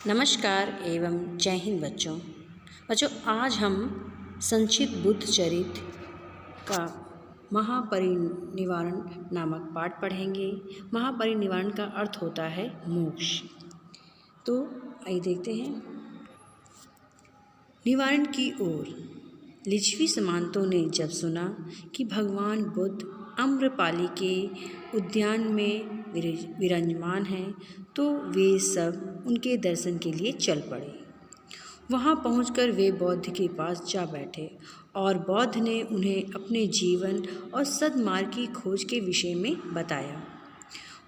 नमस्कार एवं जय हिंद बच्चों आज हम संक्षिप्त बुद्ध चरित्र का महापरिनिर्वाण नामक पाठ पढ़ेंगे। महापरिनिर्वाण का अर्थ होता है मोक्ष। तो आइए देखते हैं। निवारण की ओर। लिच्छवी सामंतों ने जब सुना कि भगवान बुद्ध आम्रपाली के उद्यान में विराजमान हैं, तो वे सब उनके दर्शन के लिए चल पड़े। वहां पहुंचकर वे बौद्ध के पास जा बैठे और बौद्ध ने उन्हें अपने जीवन और सद्मार्ग की खोज के विषय में बताया।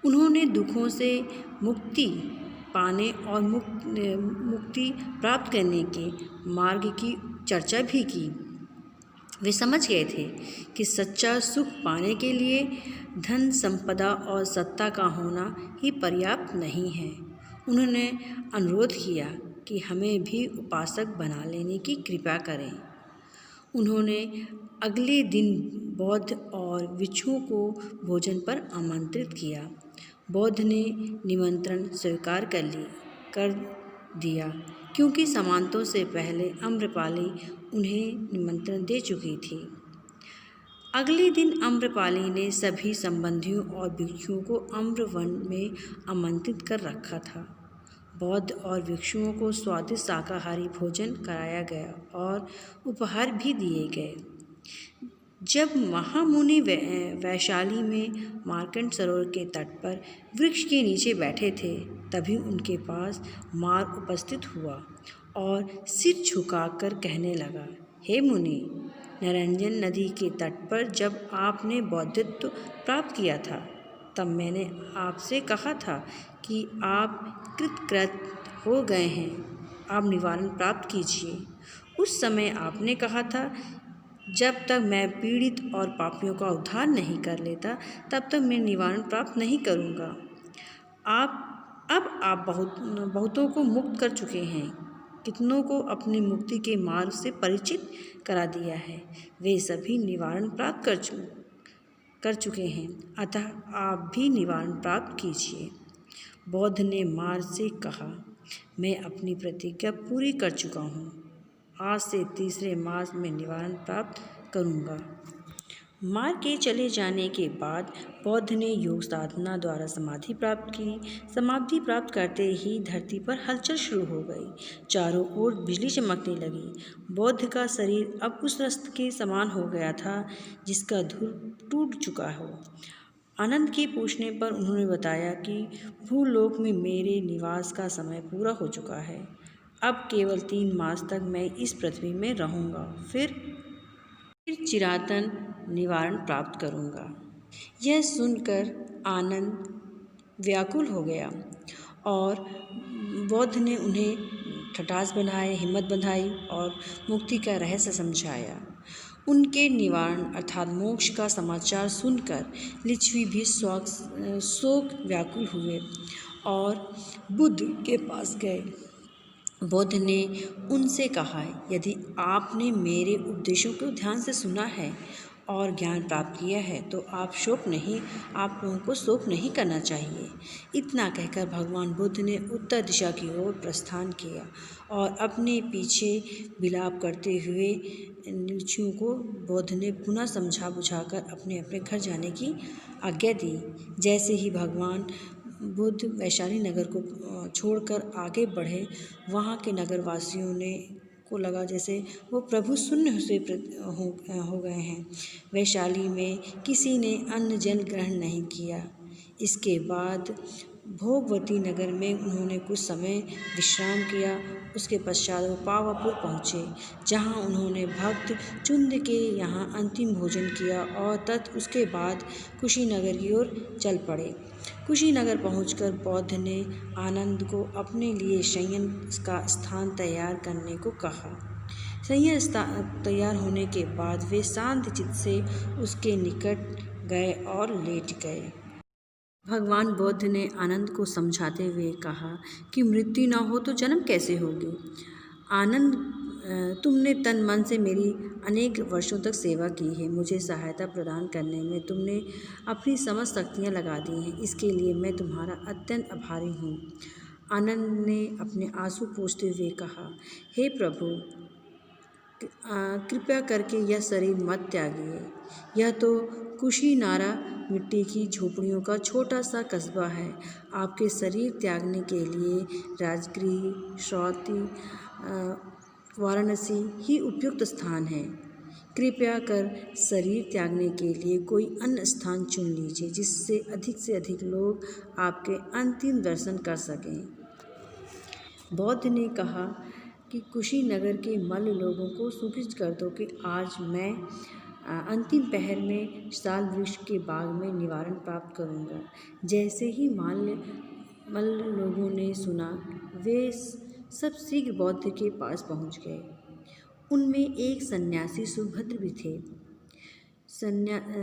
उन्होंने दुखों से मुक्ति पाने और मुक्ति प्राप्त करने के मार्ग की चर्चा भी की। वे समझ गए थे कि सच्चा सुख पाने के लिए धन संपदा और सत्ता का होना ही पर्याप्त नहीं है। उन्होंने अनुरोध किया कि हमें भी उपासक बना लेने की कृपा करें। उन्होंने अगले दिन बौद्ध और भिक्षुओं को भोजन पर आमंत्रित किया। बौद्ध ने निमंत्रण स्वीकार कर दिया, क्योंकि सामंतों से पहले आम्रपाली उन्हें निमंत्रण दे चुकी थी। अगले दिन आम्रपाली ने सभी संबंधियों और भिक्षुओं को आम्रवन में आमंत्रित कर रखा था। बौद्ध और भिक्षुओं को स्वादिष्ट शाकाहारी भोजन कराया गया और उपहार भी दिए गए। जब महामुनि वैशाली में मार्कंड सरोवर के तट पर वृक्ष के नीचे बैठे थे, तभी उनके पास मार उपस्थित हुआ और सिर झुकाकर कहने लगा, हे मुनि, निरंजन नदी के तट पर जब आपने बौद्धत्व प्राप्त किया था, तब मैंने आपसे कहा था कि आप कृतकृत्य हो गए हैं, आप निवारण प्राप्त कीजिए। उस समय आपने कहा था, जब तक मैं पीड़ित और पापियों का उद्धार नहीं कर लेता, तब तक मैं निवारण प्राप्त नहीं करूँगा। आप बहुतों को मुक्त कर चुके हैं, कितनों को अपनी मुक्ति के मार्ग से परिचित करा दिया है। वे सभी निवारण प्राप्त कर चुके हैं, अतः आप भी निवारण प्राप्त कीजिए। बौद्ध ने मार से कहा, मैं अपनी प्रतिज्ञा पूरी कर चुका हूँ। आज से तीसरे मास में निवारण प्राप्त करूँगा। मार के चले जाने के बाद बौद्ध ने योग साधना द्वारा समाधि प्राप्त की। समाधि प्राप्त करते ही धरती पर हलचल शुरू हो गई। चारों ओर बिजली चमकने लगी। बौद्ध का शरीर अब उस रक्त के समान हो गया था जिसका धूल टूट चुका हो। आनंद के पूछने पर उन्होंने बताया कि भूलोक में मेरे निवास का समय पूरा हो चुका है। अब केवल 3 मास तक मैं इस पृथ्वी में रहूँगा, फिर चिरातन निवारण प्राप्त करूँगा। यह सुनकर आनंद व्याकुल हो गया और बौद्ध ने उन्हें ठठास बंधाए, हिम्मत बंधाई और मुक्ति का रहस्य समझाया। उनके निवारण अर्थात मोक्ष का समाचार सुनकर लिच्छवी भी शोक व्याकुल हुए और बुद्ध के पास गए। बौद्ध ने उनसे कहा, यदि आपने मेरे उपदेशों को ध्यान से सुना है और ज्ञान प्राप्त किया है, तो आप लोगों को शोक नहीं करना चाहिए। इतना कहकर भगवान बुद्ध ने उत्तर दिशा की ओर प्रस्थान किया और अपने पीछे विलाप करते हुए भिक्षुओं को बौद्ध ने पुनः समझा बुझाकर अपने अपने घर जाने की आज्ञा दी। जैसे ही भगवान बुद्ध वैशाली नगर को छोड़कर आगे बढ़े, वहाँ के नगरवासियों को लगा जैसे वो प्रभु शून्य से हो गए हैं। वैशाली में किसी ने अन्न जल ग्रहण नहीं किया। इसके बाद भोगवती नगर में उन्होंने कुछ समय विश्राम किया। उसके पश्चात वो पावापुर पहुँचे, जहाँ उन्होंने भक्त चुंद के यहाँ अंतिम भोजन किया और उसके बाद कुशीनगर की ओर चल पड़े। कुशीनगर पहुंचकर बौद्ध ने आनंद को अपने लिए शयन का स्थान तैयार करने को कहा। शयन तैयार होने के बाद वे शांत चित्त से उसके निकट गए और लेट गए। भगवान बुद्ध ने आनंद को समझाते हुए कहा कि मृत्यु न हो तो जन्म कैसे होगी। आनंद, तुमने तन मन से मेरी अनेक वर्षों तक सेवा की है। मुझे सहायता प्रदान करने में तुमने अपनी समस्त शक्तियाँ लगा दी हैं। इसके लिए मैं तुम्हारा अत्यंत आभारी हूँ। आनंद ने अपने आंसू पोंछते हुए कहा, हे प्रभु, कृपया करके यह शरीर मत त्यागिए। यह तो कुशीनारा मिट्टी की झोपड़ियों का छोटा सा कस्बा है। आपके शरीर त्यागने के लिए राजगृह, श्रौती, वाराणसी ही उपयुक्त स्थान है। कृपया कर शरीर त्यागने के लिए कोई अन्य स्थान चुन लीजिए जिससे अधिक से अधिक लोग आपके अंतिम दर्शन कर सकें। बौद्ध ने कहा कि कुशीनगर के मल्ल लोगों को सूचित कर दो कि आज मैं अंतिम पहर में साल वृक्ष के बाग में निवारण प्राप्त करूंगा। जैसे ही मल्ल लोगों ने सुना, वे सब शीघ्र बौद्ध के पास पहुंच गए। उनमें एक सन्यासी सुभद्र भी थे।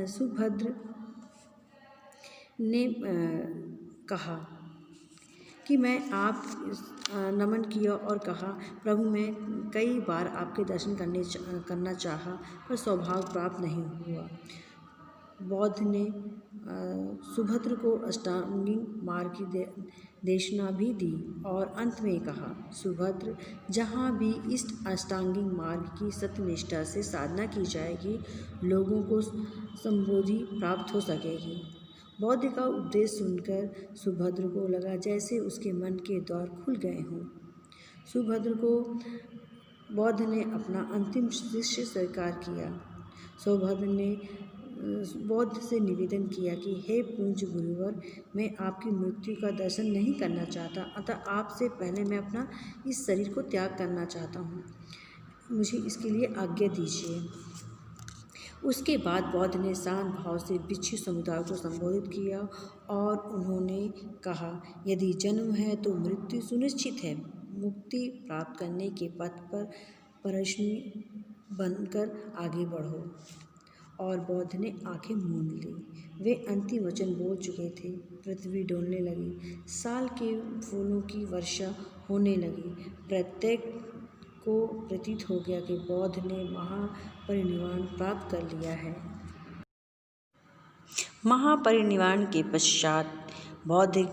सुभद्र ने कहा कि मैं आप नमन किया और कहा, प्रभु, मैं कई बार आपके दर्शन करना चाहा पर सौभाग्य प्राप्त नहीं हुआ। बौद्ध ने सुभद्र को अष्टांगिक मार्ग की देशना भी दी और अंत में कहा, सुभद्र, जहाँ भी इस अष्टांगिक मार्ग की सत्यनिष्ठा से साधना की जाएगी, लोगों को संबोधि प्राप्त हो सकेगी। बौद्ध का उपदेश सुनकर सुभद्र को लगा जैसे उसके मन के द्वार खुल गए हों। सुभद्र को बौद्ध ने अपना अंतिम शिष्य स्वीकार किया। सुभद्र ने बौद्ध से निवेदन किया कि हे पूज्य गुरुवर, मैं आपकी मृत्यु का दर्शन नहीं करना चाहता, अतः आपसे पहले मैं अपना इस शरीर को त्याग करना चाहता हूँ। मुझे इसके लिए आज्ञा दीजिए। उसके बाद बौद्ध ने शांत भाव से भिक्षु समुदाय को संबोधित किया और उन्होंने कहा, यदि जन्म है तो मृत्यु सुनिश्चित है। मुक्ति प्राप्त करने के पथ पर परिश्रमी बनकर आगे बढ़ो। और बौद्ध ने आंखें मूंद ली। वे अंतिम वचन बोल चुके थे। पृथ्वी डोलने लगी। साल के फूलों की वर्षा होने लगी। प्रत्येक को प्रतीत हो गया कि बौद्ध ने महापरिनिर्वाण प्राप्त कर लिया है। महापरिनिर्वाण के पश्चात बौद्ध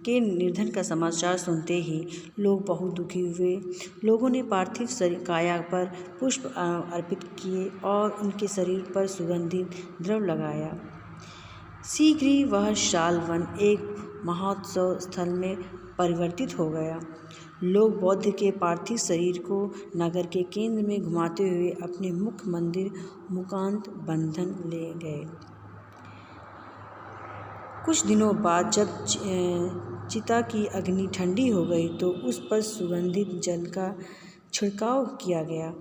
के निधन का समाचार सुनते ही लोग बहुत दुखी हुए। लोगों ने पार्थिव काया पर पुष्प अर्पित किए और उनके शरीर पर सुगंधित द्रव्य लगाया। शीघ्र ही वह शालवन एक महोत्सव स्थल में परिवर्तित हो गया। लोग बौद्ध के पार्थिव शरीर को नगर के केंद्र में घुमाते हुए अपने मुख्य मंदिर मुकांत बंधन ले गए। कुछ दिनों बाद जब चिता की अग्नि ठंडी हो गई तो उस पर सुगंधित जल का छिड़काव किया गया।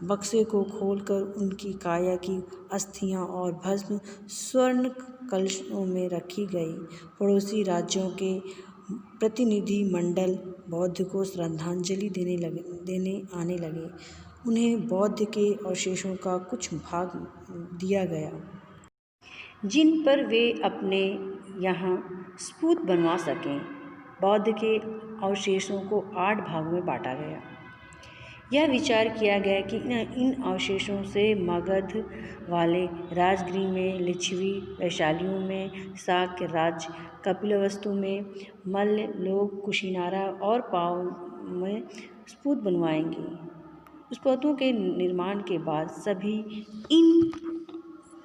बक्से को खोलकर उनकी काया की अस्थियां और भस्म स्वर्ण कलशों में रखी गई। पड़ोसी राज्यों के प्रतिनिधि मंडल बौद्ध को श्रद्धांजलि देने आने लगे। उन्हें बौद्ध के अवशेषों का कुछ भाग दिया गया, जिन पर वे अपने यहाँ स्फूत बनवा सकें। बौद्ध के अवशेषों को 8 भागों में बांटा गया। यह विचार किया गया कि इन अवशेषों से मगध वाले राजगृह में, लिच्छवी वैशालियों में, शाक्य राज्य कपिलवस्तु में, मल्ल लोग कुशीनारा और पाव में स्फूत बनवाएंगे। स्फूतों के निर्माण के बाद सभी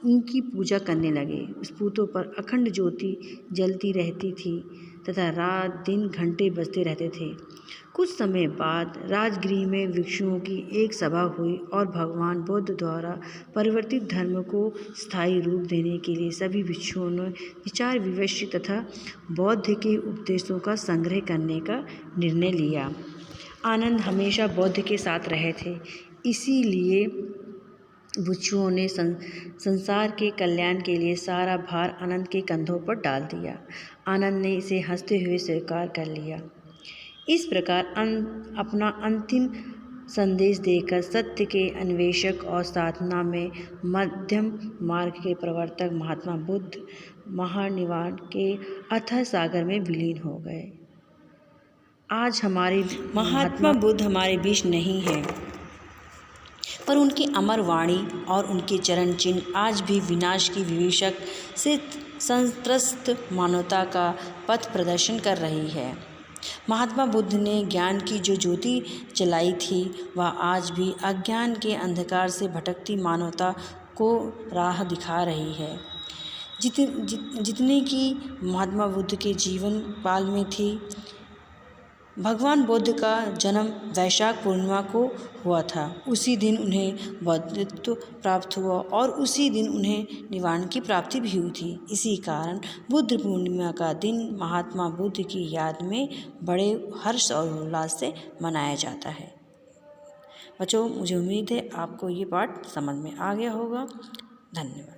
इनकी पूजा करने लगे। स्फूतों पर अखंड ज्योति जलती रहती थी तथा रात दिन घंटे बजते रहते थे। कुछ समय बाद राजगृह में भिक्षुओं की एक सभा हुई और भगवान बुद्ध द्वारा परिवर्तित धर्म को स्थायी रूप देने के लिए सभी भिक्षुओं ने विचार विमर्श तथा बौद्ध के उपदेशों का संग्रह करने का निर्णय लिया। आनंद हमेशा बौद्ध के साथ रहे थे, इसीलिए भिक्षुओं ने संसार के कल्याण के लिए सारा भार आनंद के कंधों पर डाल दिया। आनंद ने इसे हंसते हुए स्वीकार कर लिया। इस प्रकार अपना अंतिम संदेश देकर सत्य के अन्वेषक और साधना में मध्यम मार्ग के प्रवर्तक महात्मा बुद्ध महानिर्वाण के अथाह सागर में विलीन हो गए। आज हमारे महात्मा बुद्ध हमारे बीच नहीं हैं, पर उनकी अमर वाणी और उनके चरण चिन्ह आज भी विनाश की विभीषक से संत्रस्त मानवता का पथ प्रदर्शन कर रही है। महात्मा बुद्ध ने ज्ञान की जो ज्योति जलाई थी वह आज भी अज्ञान के अंधकार से भटकती मानवता को राह दिखा रही है। जितने की महात्मा बुद्ध के जीवन काल में थी। भगवान बुद्ध का जन्म वैशाख पूर्णिमा को हुआ था। उसी दिन उन्हें बौद्धत्व प्राप्त हुआ और उसी दिन उन्हें निवारण की प्राप्ति भी हुई थी। इसी कारण बुद्ध पूर्णिमा का दिन महात्मा बुद्ध की याद में बड़े हर्ष और उल्लास से मनाया जाता है। बच्चों, मुझे उम्मीद है आपको ये पाठ समझ में आ गया होगा। धन्यवाद।